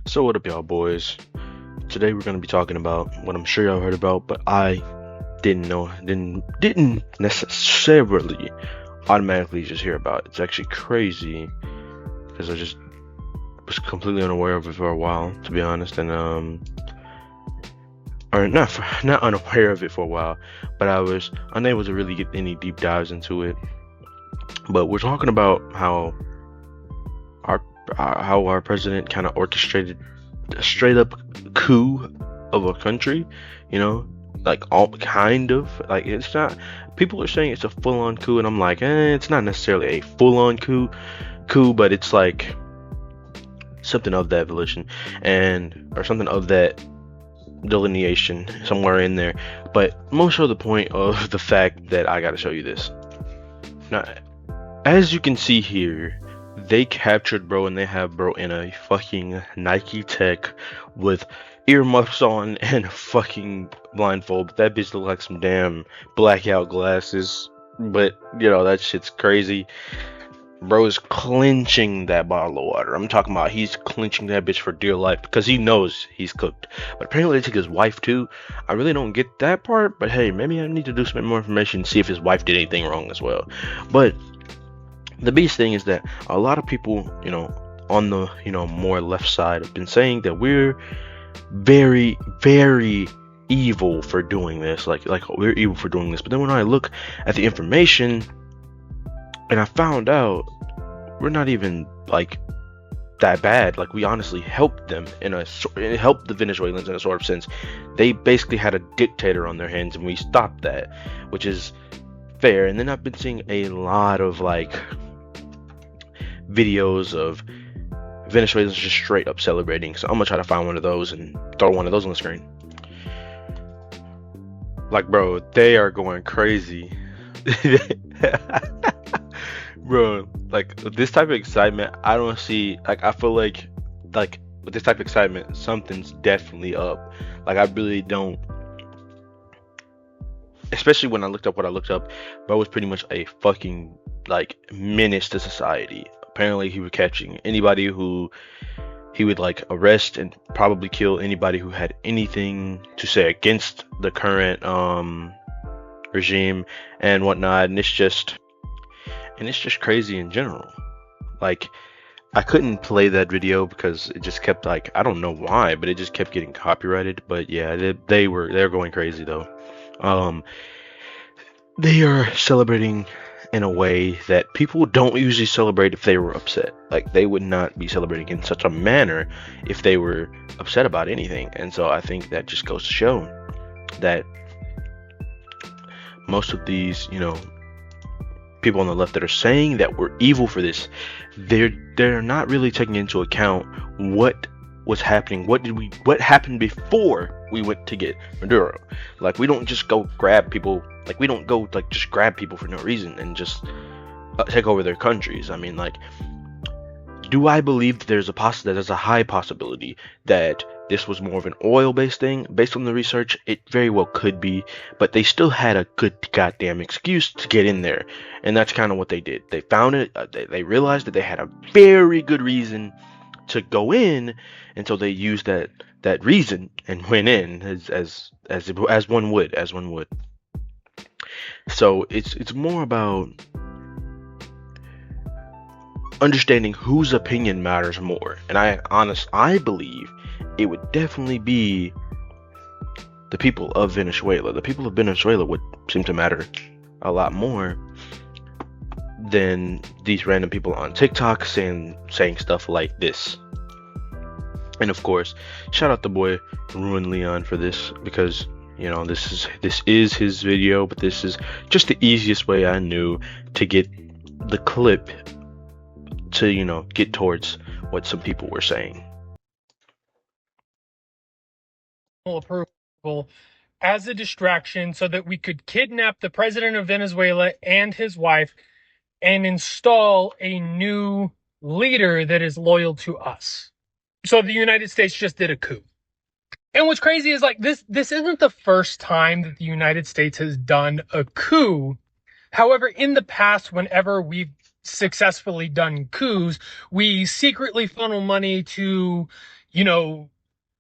So what up, y'all boys? Today we're gonna be talking about what I'm sure y'all heard about, but I didn't know, didn't necessarily automatically just hear about. It's actually crazy because I just was completely unaware of it for a while, to be honest, and or not unaware of it for a while, but I was unable to really get any deep dives into it. But we're talking about our how our president kind of orchestrated a straight up coup of a country, you know, like all kind of like it's not. People are saying it's a full on coup, and I'm like, it's not necessarily a full on coup, but it's like something of that volition and or something of that delineation somewhere in there. But most of the point of the fact that I got to show you this now, as you can see here, they captured bro and they have bro in a fucking Nike Tech with earmuffs on and a fucking blindfold. But that bitch look like some damn blackout glasses. But you know that shit's crazy. Bro is clinching that bottle of water. I'm talking about he's clinching that bitch for dear life because he knows he's cooked. But apparently they took his wife too. I really don't get that part, but hey, maybe I need to do some more information and see if his wife did anything wrong as well. But the biggest thing is that a lot of people, on the, more left side have been saying that we're very, very evil for doing this. Like we're evil for doing this. But then when I look at the information and I found out we're not even like that bad. Like we honestly helped them it helped the Venezuelans in a sort of sense. They basically had a dictator on their hands and we stopped that, which is fair. And then I've been seeing a lot of like videos of Venezuelans just straight up celebrating. So I'm gonna try to find one of those and throw one of those on the screen. Like, bro, they are going crazy. Bro, like this type of excitement, I don't see. Like, I feel like with this type of excitement, something's definitely up. Like, I really don't. Especially when I looked up what I looked up, bro was pretty much a fucking like menace to society. Apparently, he was catching anybody who he would like arrest and probably kill anybody who had anything to say against the current regime and whatnot. And it's just crazy in general. Like, I couldn't play that video because it just kept like, I don't know why, but it just kept getting copyrighted. But yeah, they're going crazy though. They are celebrating in a way that people don't usually celebrate if they were upset. Like, they would not be celebrating in such a manner if they were upset about anything. And so I think that just goes to show that most of these, people on the left that are saying that we're evil for this, they're not really taking into account what was happening. What happened before we went to get Maduro? Like, we don't just go grab people. Like, we don't go like just grab people for no reason and just take over their countries. I mean, like, do I believe that there's a high possibility that this was more of an oil-based thing? Based on the research, it very well could be, but they still had a good goddamn excuse to get in there, and that's kind of what they did. They found it. They realized that they had a very good reason to go in, and so they used that reason and went in as one would. So it's more about understanding whose opinion matters more. And I believe it would definitely be the people of Venezuela. The people of Venezuela would seem to matter a lot more than these random people on TikTok saying stuff like this. And of course, shout out the boy Ruin Leon for this, because this is his video, but this is just the easiest way I knew to get the clip to get towards what some people were saying. Approval as a distraction so that we could kidnap the president of Venezuela and his wife and install a new leader that is loyal to us. So the United States just did a coup. And what's crazy is, like, this isn't the first time that the United States has done a coup. However, in the past, whenever we've successfully done coups, we secretly funnel money to, you know,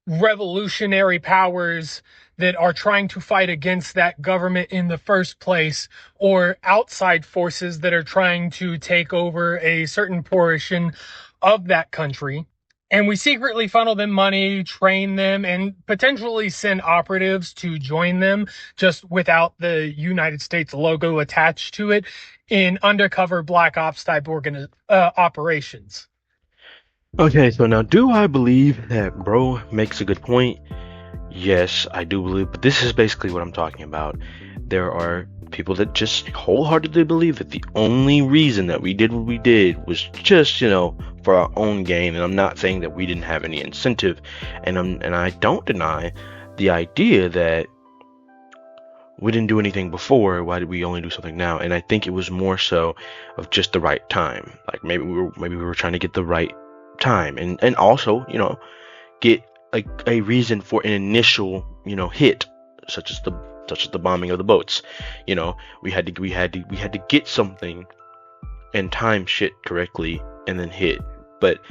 revolutionary powers that are trying to fight against that government in the first place, or outside forces that are trying to take over a certain portion of that country. And we secretly funnel them money, train them, and potentially send operatives to join them just without the United States logo attached to it in undercover black ops type operations. Okay, so now do I believe that bro makes a good point? Yes, I do believe, but this is basically what I'm talking about. There are people that just wholeheartedly believe that the only reason that we did what we did was just, for our own gain. And I'm not saying that we didn't have any incentive, and I don't deny the idea that we didn't do anything before. Why did we only do something now? And I think it was more so of just the right time. Like maybe we were trying to get the right time, and also, get a reason for an initial, hit, such as the bombing of the boats. We had to get something and time shit correctly and then hit. But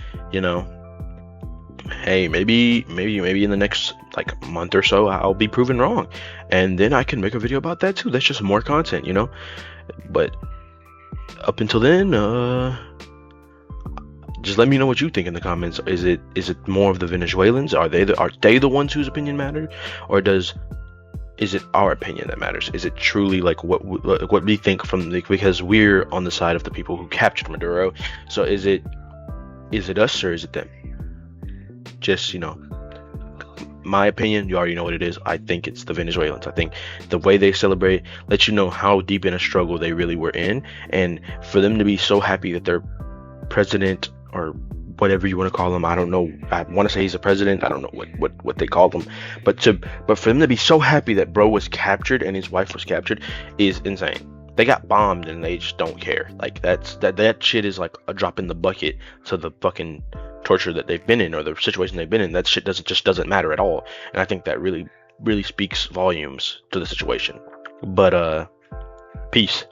hey, maybe in the next like month or so I'll be proven wrong, and then I can make a video about that too. That's just more content. But up until then, just let me know what you think in the comments. Is it more of the Venezuelans? Are they the ones whose opinion matters, or is it our opinion that matters? Is it truly like what we think because we're on the side of the people who captured Maduro? So is it us or is it them? Just my opinion, you already know what it is. I think it's the Venezuelans. I think the way they celebrate lets you know how deep in a struggle they really were in, and for them to be so happy that their president, or whatever you want to call him, I don't know, I want to say he's a president, I don't know what they call him, but for them to be so happy that bro was captured and his wife was captured is insane. They got bombed and they just don't care. Like that shit is like a drop in the bucket to the fucking torture that they've been in, or the situation they've been in. That shit doesn't matter at all, and I think that really really speaks volumes to the situation. But peace.